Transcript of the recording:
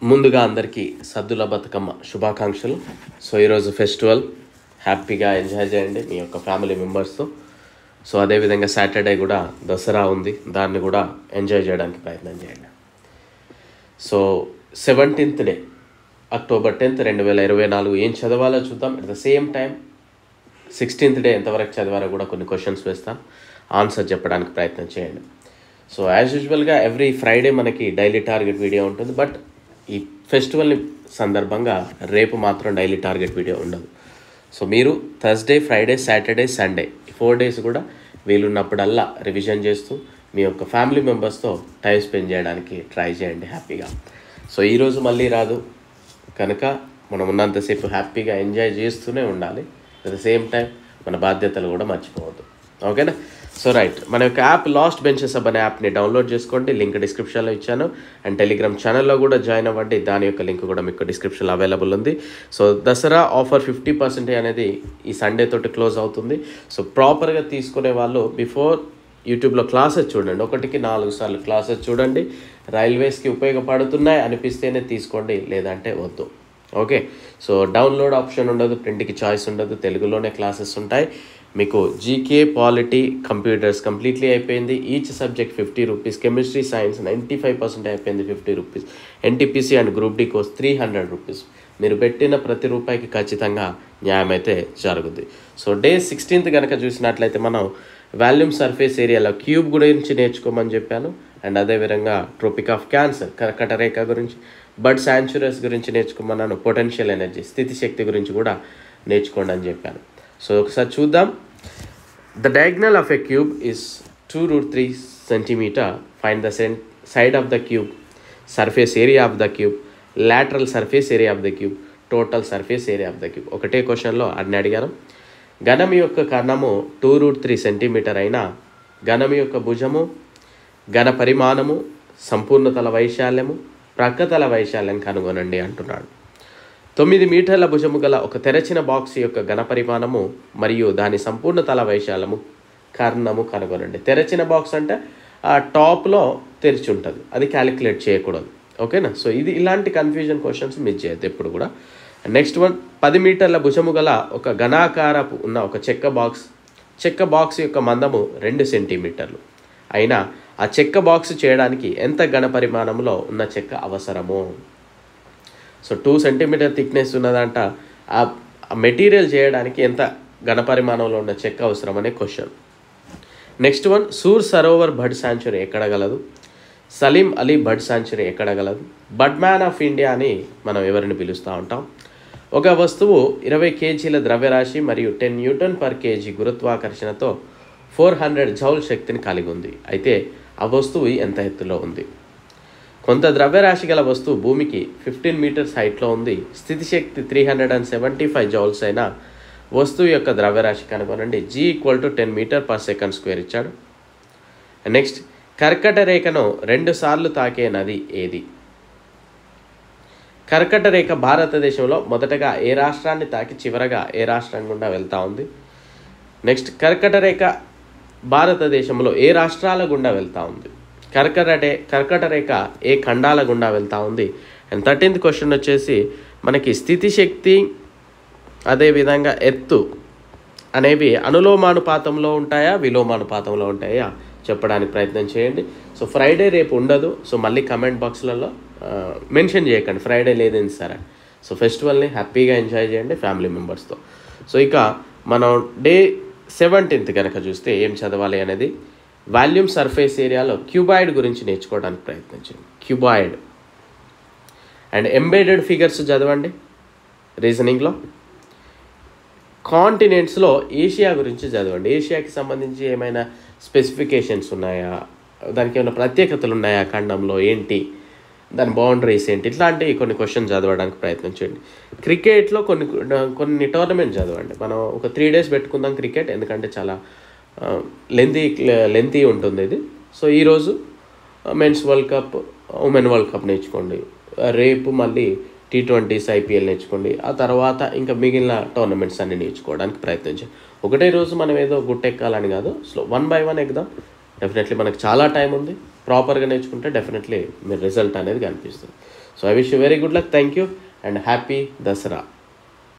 ముందుగా అందరికీ సద్దుల బతుకమ్మ శుభాకాంక్షలు. సో ఈరోజు ఫెస్టివల్ హ్యాపీగా ఎంజాయ్ చేయండి మీ యొక్క ఫ్యామిలీ మెంబర్స్తో. సో అదేవిధంగా సాటర్డే కూడా దసరా ఉంది, దాన్ని కూడా ఎంజాయ్ చేయడానికి ప్రయత్నం చేయండి. So 17th day October 10th 2024 ఏం చదవాలో చూద్దాం. At the same time 16th day ఎంతవరకు చదివారో కూడా కొన్ని క్వశ్చన్స్ వేస్తాను, ఆన్సర్ చెప్పడానికి ప్రయత్నం చేయండి. సో యాజ్ యూజువల్గా ఎవ్రీ ఫ్రైడే మనకి డైలీ టార్గెట్ వీడియో ఉంటుంది, బట్ ఈ ఫెస్టివల్ సందర్భంగా రేపు మాత్రం డైలీ టార్గెట్ వీడియో ఉండదు. సో మీరు Thursday, Friday, Saturday, Sunday 4 days కూడా వీలున్నప్పుడల్లా రివిజన్ చేస్తూ మీ యొక్క ఫ్యామిలీ మెంబర్స్తో టైం స్పెండ్ చేయడానికి ట్రై చేయండి హ్యాపీగా. సో ఈరోజు మళ్ళీ రాదు కనుక మనం ఉన్నంతసేపు హ్యాపీగా ఎంజాయ్ చేస్తూనే ఉండాలి. అట్ ద సేమ్ టైం మన బాధ్యతలు కూడా మర్చిపోవద్దు. ఓకేనా? సో రైట్, మన యొక్క యాప్ లాస్ట్ బెంచెస్ హబ్ అనే యాప్ని డౌన్లోడ్ చేసుకోండి, లింక్ డిస్క్రిప్షన్లో ఇచ్చాను. అండ్ టెలిగ్రామ్ ఛానల్లో కూడా జాయిన్ అవ్వండి, దాని యొక్క లింక్ కూడా మీకు డిస్క్రిప్షన్లో అవైలబుల్ ఉంది. సో దసరా ఆఫర్ 50% అనేది ఈ సండే తోటి క్లోజ్ అవుతుంది. సో ప్రాపర్గా తీసుకునే వాళ్ళు బిఫోర్ యూట్యూబ్లో క్లాసెస్ చూడండి, 1కి 4 సార్లు క్లాసెస్ చూడండి. రైల్వేస్కి ఉపయోగపడుతున్నాయి అనిపిస్తేనే తీసుకోండి, లేదంటే వద్దు. ఓకే, సో డౌన్లోడ్ ఆప్షన్ ఉండదు, ప్రింట్కి చాయిస్ ఉండదు, తెలుగులోనే క్లాసెస్ ఉంటాయి. మీకు జీకే, పాలిటీ, కంప్యూటర్స్ కంప్లీట్లీ అయిపోయింది, each subject 50 rupees. Chemistry, science 95% అయిపోయింది, 50 rupees. NTPC and group D course 300 rupees. మీరు పెట్టిన ప్రతి రూపాయికి ఖచ్చితంగా న్యాయం అయితే జరుగుద్ది. సో డే 16th కనుక చూసినట్లయితే మనం వాల్యూమ్ సర్ఫేస్ ఏరియాలో క్యూబ్ గురించి నేర్చుకోమని చెప్పాను. అండ్ అదేవిధంగా ట్రోపిక్ ఆఫ్ క్యాన్సర్, కర్కట రేఖ గురించి, బడ్ శాంచురస్ గురించి నేర్చుకోమన్నాను. పొటెన్షియల్ ఎనర్జీ, స్థితి శక్తి గురించి కూడా నేర్చుకోండి అని చెప్పాను. సో ఒకసారి చూద్దాం. The diagonal of a cube is 2√3 cm. Find the side of the cube, surface area of the cube, lateral surface area of the cube, total surface area of the cube. ఒకటే క్వశ్చన్లో అన్ని అడిగాను. ఘనం యొక్క కర్ణము 2√3 cm అయినా ఘనం యొక్క భుజము, ఘన పరిమాణము, సంపూర్ణతల వైశాల్యము, ప్రక్కతల వైశాల్యం కనుగొనండి అంటున్నాడు. 9 మీటర్ల భుజము గల ఒక తెరచిన బాక్స్ యొక్క ఘన పరిమాణము మరియు దాని సంపూర్ణ తల వైశాల్యము కర్ణము కనుగొనండి. తెరచిన బాక్స్ అంటే ఆ టాప్లో తెరిచి ఉంటుంది, అది క్యాలిక్యులేట్ చేయకూడదు. ఓకేనా? సో ఇది ఇలాంటి కన్ఫ్యూజన్ క్వశ్చన్స్ మిస్ చేయొద్దు ఎప్పుడు కూడా. నెక్స్ట్ వన్, 10 మీటర్ల భుజము గల ఒక ఘనాకారపు ఉన్న ఒక చెక్క బాక్స్ యొక్క మందము 2 సెంటీమీటర్లు అయినా ఆ చెక్క బాక్స్ చేయడానికి ఎంత ఘన పరిమాణంలో ఉన్న చెక్క అవసరము. సో 2 సెంటీమీటర్ థిక్నెస్ ఉన్నదంట, ఆ మెటీరియల్ చేయడానికి ఎంత ఘన పరిమాణంలో ఉన్న చెక్క అవసరం అనే క్వశ్చన్. నెక్స్ట్ వన్, సూర్ సరోవర్ బర్డ్ శాంచురీ ఎక్కడ గలదు? సలీం అలీ బర్డ్ శాంచురీ ఎక్కడ గలదు? బర్డ్ మ్యాన్ ఆఫ్ ఇండియా అని మనం ఎవరిని పిలుస్తూ ఉంటాం? ఒక వస్తువు 20 kg ద్రవ్యరాశి మరియు 10 N/kg గురుత్వాకర్షణతో 400 జౌల్ శక్తిని కలిగి ఉంది. అయితే ఆ వస్తువు ఎంత ఎత్తులో ఉంది? కొంత ద్రవ్యరాశి గల వస్తువు భూమికి 15 meters హైట్లో ఉంది. స్థితి శక్తి 375 joules అయిన వస్తువు యొక్క ద్రవ్యరాశి కనుగొనండి. G = 10 m/s² ఇచ్చాడు. నెక్స్ట్, కర్కట రేఖను 2 సార్లు తాకే నది ఏది? కర్కట రేఖ భారతదేశంలో మొదటగా ఏ రాష్ట్రాన్ని తాకి చివరగా ఏ రాష్ట్రం గుండా వెళ్తూ ఉంది? నెక్స్ట్, కర్కట రేఖ భారతదేశంలో ఏ రాష్ట్రాల గుండా వెళ్తూ ఉంది? కర్కట రేఖ ఏ ఖండాల గుండా వెళ్తూ ఉంది? అండ్ 13th క్వశ్చన్ వచ్చేసి మనకి స్థితి శక్తి అదేవిధంగా ఎత్తు అనేవి అనులోమానుపాతంలో ఉంటాయా, విలోమానుపాతంలో ఉంటాయా చెప్పడానికి ప్రయత్నం చేయండి. సో ఫ్రైడే రేపు ఉండదు, సో మళ్ళీ కమెంట్ బాక్స్లలో మెన్షన్ చేయకండి ఫ్రైడే లేదని సరే. సో ఫెస్టివల్ని హ్యాపీగా ఎంజాయ్ చేయండి ఫ్యామిలీ మెంబర్స్తో. సో ఇక మనం డే 17th కనుక చూస్తే ఏం చదవాలి అనేది, వాల్యూమ్ సర్ఫేస్ ఏరియాలో క్యూబాయిడ్ గురించి నేర్చుకోవడానికి ప్రయత్నించండి. క్యూబాయిడ్ అండ్ ఎంబెడెడ్ ఫిగర్స్ చదవండి రీజనింగ్లో. కాంటినెంట్స్లో ఏషియా గురించి చదవండి. ఏషియాకి సంబంధించి ఏమైనా స్పెసిఫికేషన్స్ ఉన్నాయా, దానికి ఏమైనా ప్రత్యేకతలు ఉన్నాయా, ఖండంలో ఏంటి, దాని బౌండరీస్ ఏంటి, ఇట్లాంటివి కొన్ని క్వశ్చన్స్ చదవడానికి ప్రయత్నించండి. క్రికెట్లో కొన్ని టోర్నమెంట్ చదవండి. మనం ఒక 3 days పెట్టుకుందాం క్రికెట్, ఎందుకంటే చాలా లెంతీ ఉంటుంది ఇది. సో ఈరోజు men's world cup, women world cup నేర్చుకోండి. రేపు మళ్ళీ T20s, IPL నేర్చుకోండి. ఆ తర్వాత ఇంకా మిగిలిన టోర్నమెంట్స్ అన్ని నేర్చుకోవడానికి ప్రయత్నించండి. ఒకటే రోజు మనం ఏదో గుట్టెక్కాలని కాదు, సో 1 by 1 ఎక్కుదాం. డెఫినెట్లీ మనకు చాలా టైం ఉంది, ప్రాపర్గా నేర్చుకుంటే డెఫినెట్లీ మీరు రిజల్ట్ అనేది కనిపిస్తుంది. So I wish you very good luck. Thank you and happy Dasara.